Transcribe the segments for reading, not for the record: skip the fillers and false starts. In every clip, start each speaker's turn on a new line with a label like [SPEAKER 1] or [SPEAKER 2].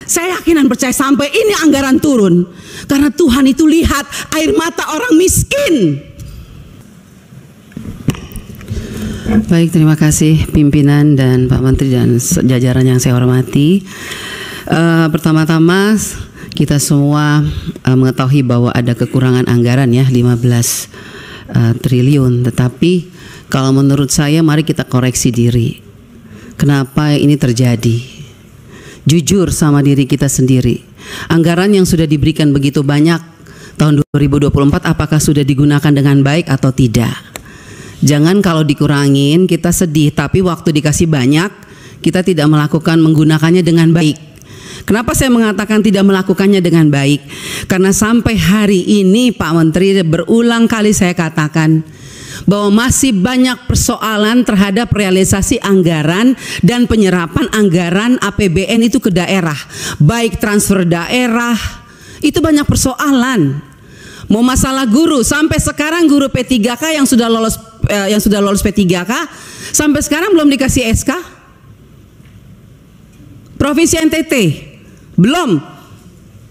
[SPEAKER 1] Saya yakin dan percaya sampai ini anggaran turun. Karena Tuhan itu lihat air mata orang miskin.
[SPEAKER 2] Baik, terima kasih pimpinan dan Pak Menteri dan jajaran yang saya hormati. Pertama-tama kita semua mengetahui bahwa ada kekurangan anggaran ya 15 triliun. Tetapi kalau menurut saya mari kita koreksi diri. Kenapa ini terjadi? Jujur sama diri kita sendiri. Anggaran yang sudah diberikan begitu banyak tahun 2024 apakah sudah digunakan dengan baik atau tidak? Jangan kalau dikurangin kita sedih, tapi waktu dikasih banyak kita tidak menggunakannya dengan baik. Kenapa saya mengatakan tidak melakukannya dengan baik? Karena sampai hari ini Pak Menteri berulang kali saya katakan bahwa masih banyak persoalan terhadap realisasi anggaran dan penyerapan anggaran APBN itu ke daerah, baik transfer daerah, itu banyak persoalan. Mau masalah guru, sampai sekarang guru P3K yang sudah lolos P3K sampai sekarang belum dikasih SK. Provinsi NTT belum,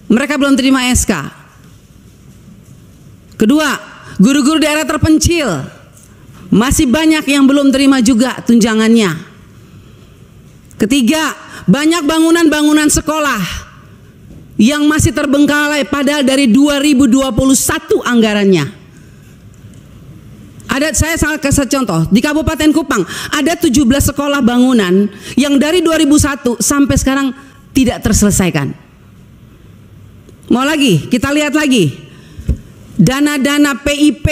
[SPEAKER 2] mereka belum terima SK. Kedua, guru-guru daerah terpencil masih banyak yang belum terima juga tunjangannya. Ketiga, banyak bangunan-bangunan sekolah yang masih terbengkalai padahal dari 2021 anggarannya. Saya sangat kasih contoh di Kabupaten Kupang ada 17 sekolah bangunan yang dari 2001 sampai sekarang tidak terselesaikan. Mau lagi, kita lihat lagi dana-dana PIP.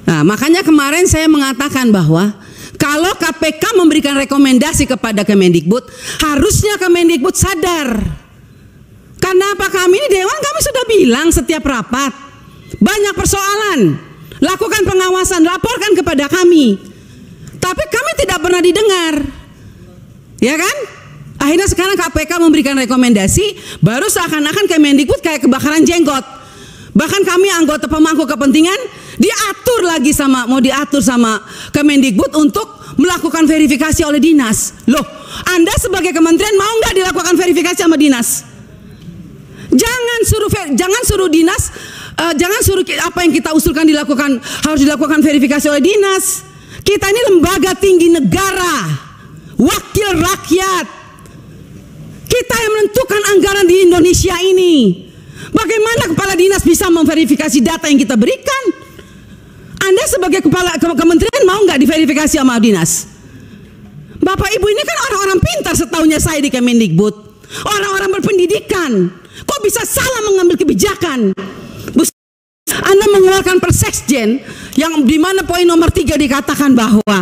[SPEAKER 2] Nah, makanya kemarin saya mengatakan bahwa kalau KPK memberikan rekomendasi kepada Kemendikbud, harusnya Kemendikbud sadar. Karena apa, kami ini Dewan kami sudah bilang setiap rapat, banyak persoalan, lakukan pengawasan, laporkan kepada kami. Tapi kami tidak pernah didengar. Ya kan? Akhirnya sekarang KPK memberikan rekomendasi, baru seakan-akan Kemendikbud kayak kebakaran jenggot. Bahkan kami anggota pemangku kepentingan mau diatur sama Kemendikbud untuk melakukan verifikasi oleh dinas. Loh, Anda sebagai kementerian mau nggak dilakukan verifikasi sama dinas? Jangan suruh dinas, jangan suruh apa yang kita usulkan harus dilakukan verifikasi oleh dinas. Kita ini lembaga tinggi negara, wakil rakyat. Kita yang menentukan anggaran di Indonesia ini. Bagaimana kepala dinas bisa memverifikasi data yang kita berikan? Anda sebagai kepala kementerian mau nggak diverifikasi sama dinas? Bapak Ibu ini kan orang-orang pintar setahunya saya di Kemendikbud, orang-orang berpendidikan. Kok bisa salah mengambil kebijakan? Anda mengeluarkan Perseksjen yang dimana poin nomor 3 dikatakan bahwa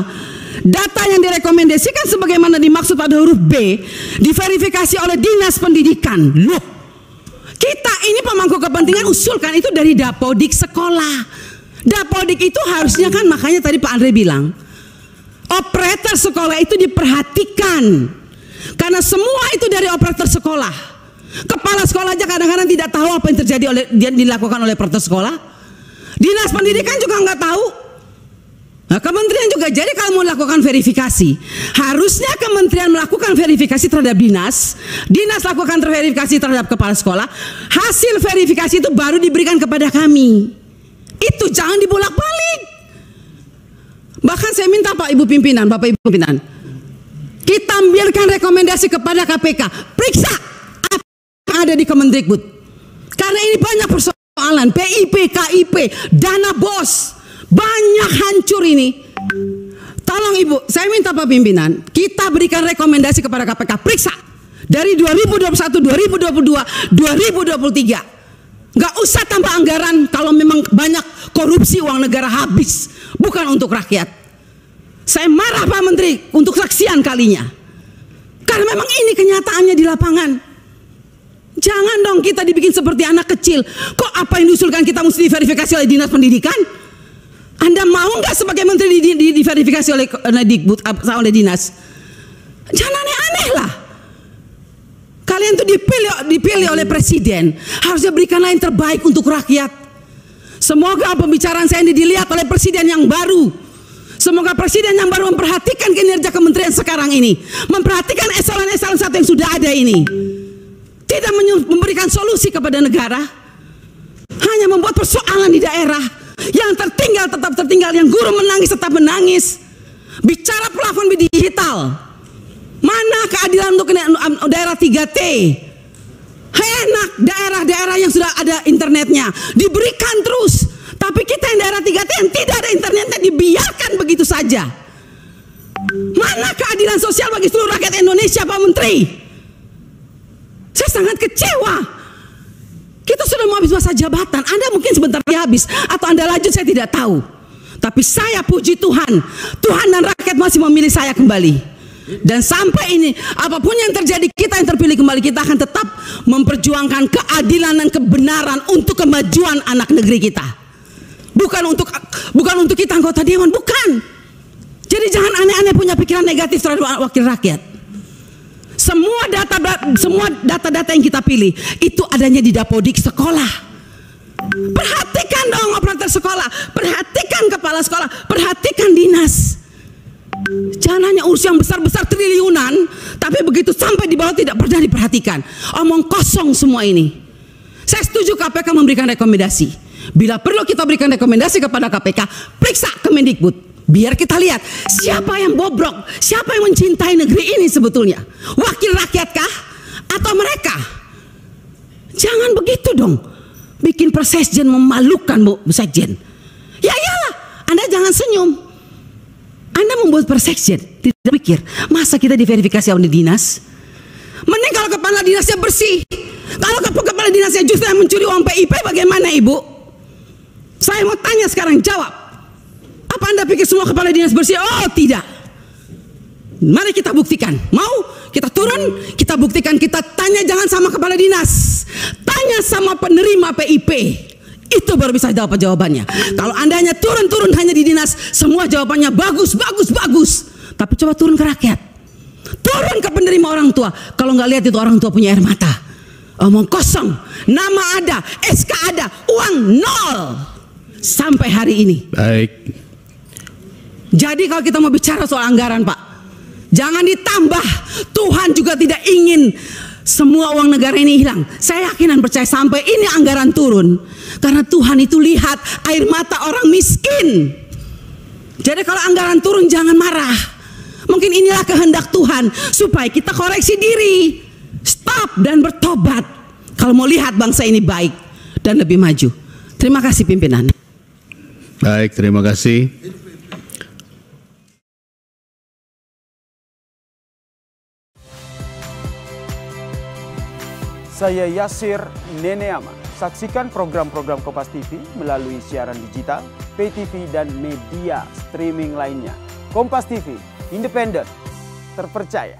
[SPEAKER 2] data yang direkomendasikan sebagaimana dimaksud pada huruf B diverifikasi oleh dinas pendidikan. Loh, kita ini pemangku kepentingan usulkan itu dari Dapodik sekolah. Dapodik itu harusnya kan, makanya tadi Pak Andre bilang operator sekolah itu diperhatikan karena semua itu dari operator sekolah. Kepala sekolah aja kadang-kadang tidak tahu apa yang terjadi dilakukan oleh operator sekolah. Dinas pendidikan juga nggak tahu. Nah, kementerian juga. Jadi kalau mau lakukan verifikasi, harusnya kementerian melakukan verifikasi terhadap dinas, dinas lakukan verifikasi terhadap kepala sekolah, hasil verifikasi itu baru diberikan kepada kami. Itu jangan dibolak-balik. Bahkan saya minta Bapak Ibu pimpinan, kita ambilkan rekomendasi kepada KPK, periksa apa yang ada di Kemendikbud. Karena ini banyak persoalan, PIP, KIP, dana BOS, banyak hancur ini. Tolong Ibu, saya minta Pak pimpinan, kita berikan rekomendasi kepada KPK, periksa dari 2021, 2022, 2023. Nggak usah tambah anggaran kalau memang banyak korupsi, uang negara habis, bukan untuk rakyat. Saya marah Pak Menteri untuk sekian kalinya, karena memang ini kenyataannya di lapangan. Jangan dong kita dibikin seperti anak kecil. Kok apa yang diusulkan kita mesti diverifikasi oleh dinas pendidikan? Anda mau nggak sebagai menteri diverifikasi oleh oleh dinas? Jangan aneh-aneh lah. Kalian tuh dipilih oleh presiden, harusnya berikanlah yang terbaik untuk rakyat. Semoga pembicaraan saya ini dilihat oleh presiden yang baru.
[SPEAKER 1] Semoga presiden yang baru memperhatikan kinerja kementerian sekarang ini, memperhatikan eselon-eselon 1 yang sudah ada ini, tidak memberikan solusi kepada negara, hanya membuat persoalan di daerah. Yang tertinggal tetap tertinggal, yang guru menangis tetap menangis. Bicara plafon digital, mana keadilan untuk daerah 3T? Enak daerah-daerah yang sudah ada internetnya diberikan terus, tapi kita yang daerah 3T yang tidak ada internetnya dibiarkan begitu saja. Mana keadilan sosial bagi seluruh rakyat Indonesia, Pak Menteri? Saya sangat kecewa. Kita sudah mau habis masa jabatan, Anda mungkin sebentar lagi habis, atau Anda lanjut, saya tidak tahu. Tapi saya puji Tuhan, Tuhan dan rakyat masih memilih saya kembali. Dan sampai ini, apapun yang terjadi, kita yang terpilih kembali, kita akan tetap memperjuangkan keadilan dan kebenaran untuk kemajuan anak negeri kita. Bukan untuk kita anggota dewan, bukan. Jadi jangan aneh-aneh punya pikiran negatif terhadap wakil rakyat. Semua data-data yang kita pilih itu adanya di Dapodik sekolah. Perhatikan dong operator sekolah, perhatikan kepala sekolah, perhatikan dinas. Jangan hanya urus yang besar-besar triliunan, tapi begitu sampai di bawah tidak pernah diperhatikan. Omong kosong semua ini. Saya setuju KPK memberikan rekomendasi. Bila perlu kita berikan rekomendasi kepada KPK, periksa Kemendikbud. Biar kita lihat siapa yang bobrok, siapa yang mencintai negeri ini sebetulnya. Wakil rakyatkah atau mereka? Jangan begitu dong. Bikin Persekjen memalukan, Bu Sekjen. Ya iyalah, Anda jangan senyum. Anda membuat Persekjen, tidak pikir, masa kita diverifikasi oleh dinas? Mending kalau kepala dinasnya bersih. Kalau kepala dinasnya justru yang mencuri uang PIP, bagaimana Ibu? Saya mau tanya sekarang, jawab. Apa Anda pikir semua kepala dinas bersih? Oh tidak. Mari kita buktikan. Mau kita turun, kita buktikan, kita tanya, jangan sama kepala dinas, tanya sama penerima PIP. Itu baru bisa dapat jawabannya. Kalau Anda hanya turun hanya di dinas, semua jawabannya bagus. Tapi coba turun ke rakyat, turun ke penerima orang tua. Kalau nggak lihat itu orang tua punya air mata. Omong kosong, nama ada, SK ada, uang nol sampai hari ini.
[SPEAKER 3] Baik.
[SPEAKER 1] Jadi kalau kita mau bicara soal anggaran, Pak, jangan ditambah. Tuhan juga tidak ingin semua uang negara ini hilang. Saya yakin dan percaya sampai ini anggaran turun, karena Tuhan itu lihat air mata orang miskin. Jadi kalau anggaran turun jangan marah. Mungkin inilah kehendak Tuhan supaya kita koreksi diri, stop dan bertobat. Kalau mau lihat bangsa ini baik dan lebih maju. Terima kasih pimpinan.
[SPEAKER 3] Baik, terima kasih.
[SPEAKER 4] Saya Yasir Neneama. Saksikan program-program Kompas TV melalui siaran digital, pay TV, dan media streaming lainnya. Kompas TV, independen, terpercaya.